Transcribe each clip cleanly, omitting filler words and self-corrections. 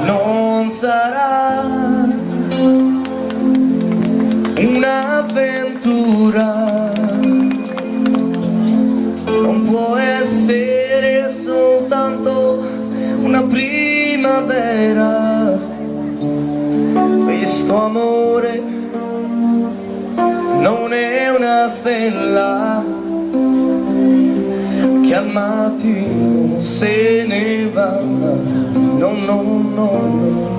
Non sarà un'avventura, non può essere soltanto una primavera. Questo amore non è una stella che al mattino se ne va. No, no, no,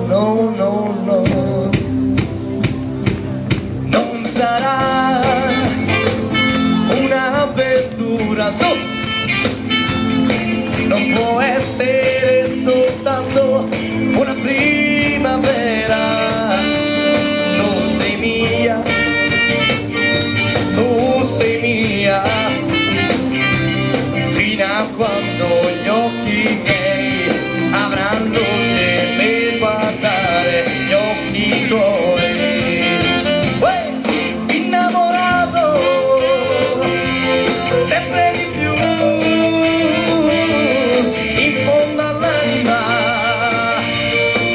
no, no, no. Non sarà un'avventura, non può essere soltanto una primavera. Tu sei mia, tu sei mia, fino a quando gli occhi miei avranno luce per guardare gli occhi tuoi. Innamorato sempre di più, in fondo all'anima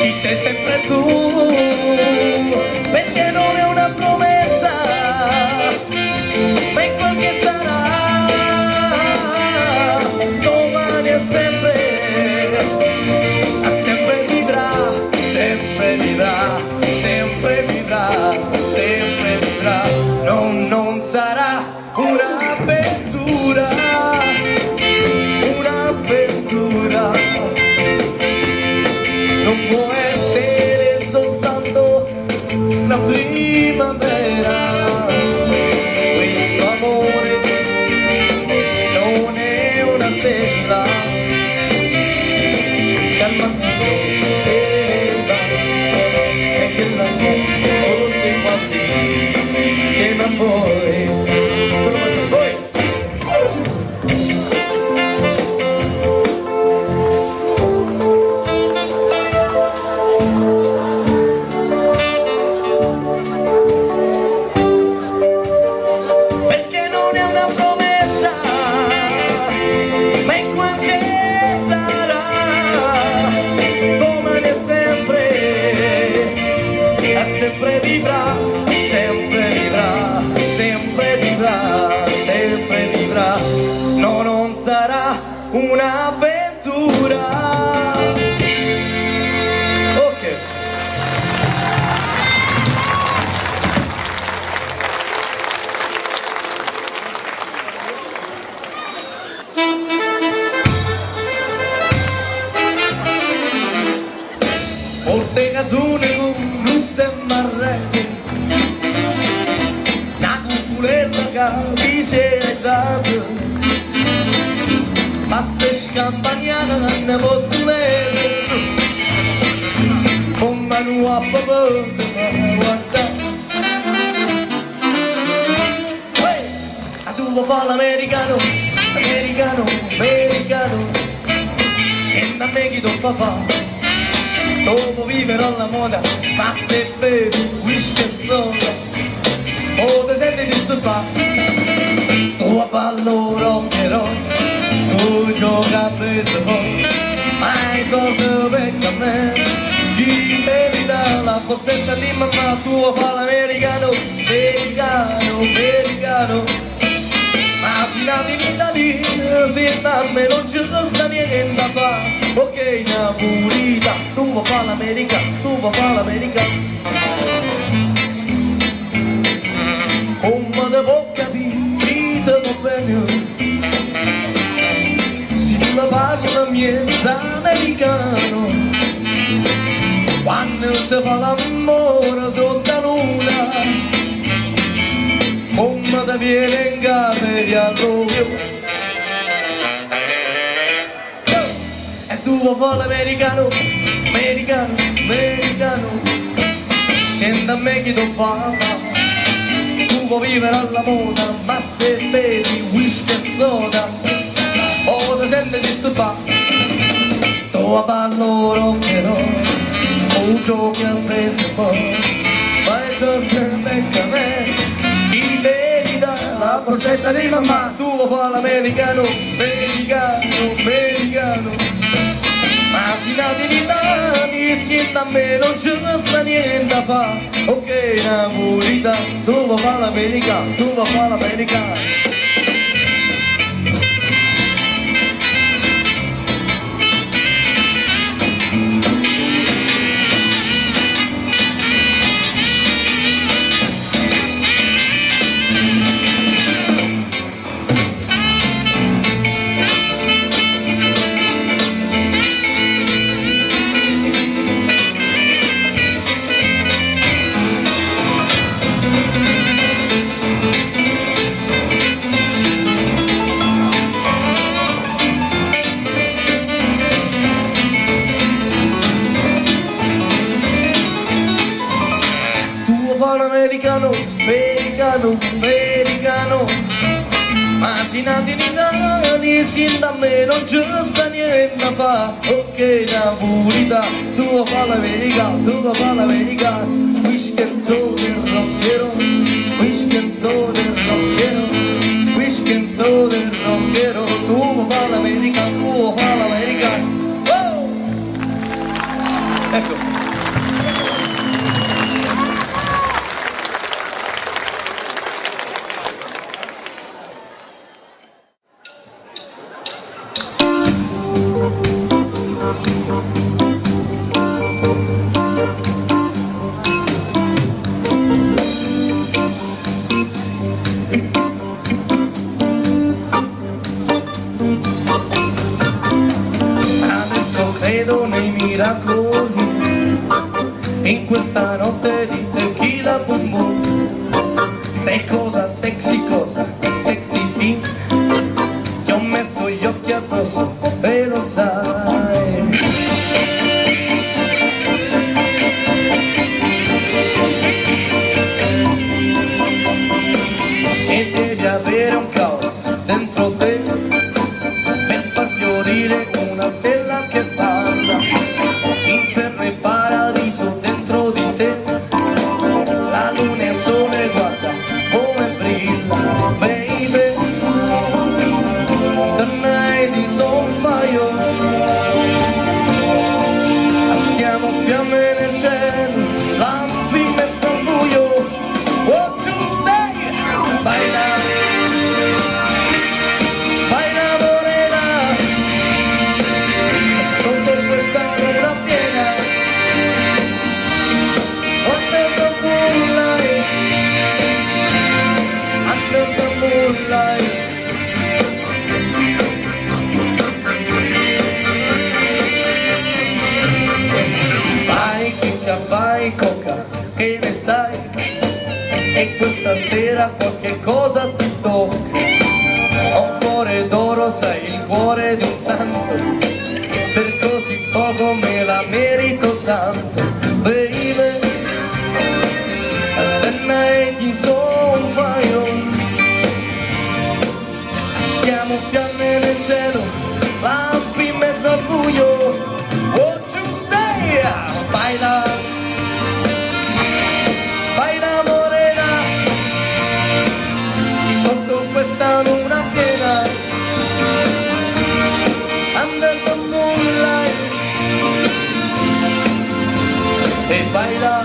ci sei sempre tu, perché non è una promessa, ma è quel che sarà. Domani è sempre vivrà, sempre vivrà, sempre vivrà, sempre vivrà. Non sarà un'avventura, un'avventura, non può essere soltanto una primavera. Questo amore non è una stella che al mattino se ne va, e che la notte tutti quanti insieme a voi. Sempre vivrà, sempre vivrà, sempre vivrà, sempre vivrà. No, non sarà un'avventura. Ok. Porte cazzone con e marrette, una cuculetta che vi si è alzata, passa scampagnata nella bottoletta, con mano a papà che fa guardare. A tu vuoi fare l'americano, americano, americano, senti a me chi tu fa fare. Dopo viverò la moda, ma se bevi whisky e soda o ti senti disturbato, tu a ballo rock and roll, tu gioca a baseball, ma i soldi per me, chi te li dà la borsetta di mamma, tu a fare l'americano, americano, americano, ma fino a finita lì, se da me non ci resta niente da fare. Ok, Napulita, tu vuoi fare l'America, tu vuoi fare l'America. Come te può capire, va bene, se tu la parli miezza americano, quando si fa l'amore sotto la luna, come te viene in casa di allora. Tu vuoi fare l'americano, americano, americano, senti a me chi tu fa. Tu vuoi vivere alla moda, ma se bevi whisky e soda o ti senti disturbato, tu a ballo rock and roll o giochi a baseball, ma i soldi becca a me, chi te li dà la borsetta di mamma. Tu vuoi fare l'americano, americano, nati in Italia, siendo a me non ci sta niente a fa. Ok, napolitano, tu vuoi fare l'americano, tu vuoi fare l'americano. Americano, americano, americano, ma si nati in Italia, sin da me non ci sta niente a fa. Ok, napolitano, tu vuoi fare l'americano, tu vuoi fare l'americano. Wiskenzo del rockero, wiskenzo del rockero, wiskenzo del rockero, tu vuoi fare l'americano, tu vuoi fare l'americano. Oh! Ecco. Adesso credo nei miracoli, in questa notte di tequila boom boom. Sei cosa, sexy cosa, sexy pink. Ti ho messo gli occhi addosso e lo sai. E devi avere un caos dentro te per far fiorire una stella che parla. Inferno e paradiso dentro di te, la luna e il sole guarda come brilla. Baby, the night is on fire. Siamo fiamme nel cielo, lampi in mezzo al buio. What to say? Baila, baila morena, sotto questa luna piena. Under the moonlight, under the moonlight. Vai chicca, vai coca, che ne sai? E questa sera qualche cosa ti tocca. Ho un cuore d'oro, sai, il cuore di un santo, per così poco me la merito tanto. Baby, the night is on fire. Siamo fiamme nel cielo, lampi in mezzo al buio. What you say? Baila, baila morena, sotto questa luna piena. Under the moonlight. E baila.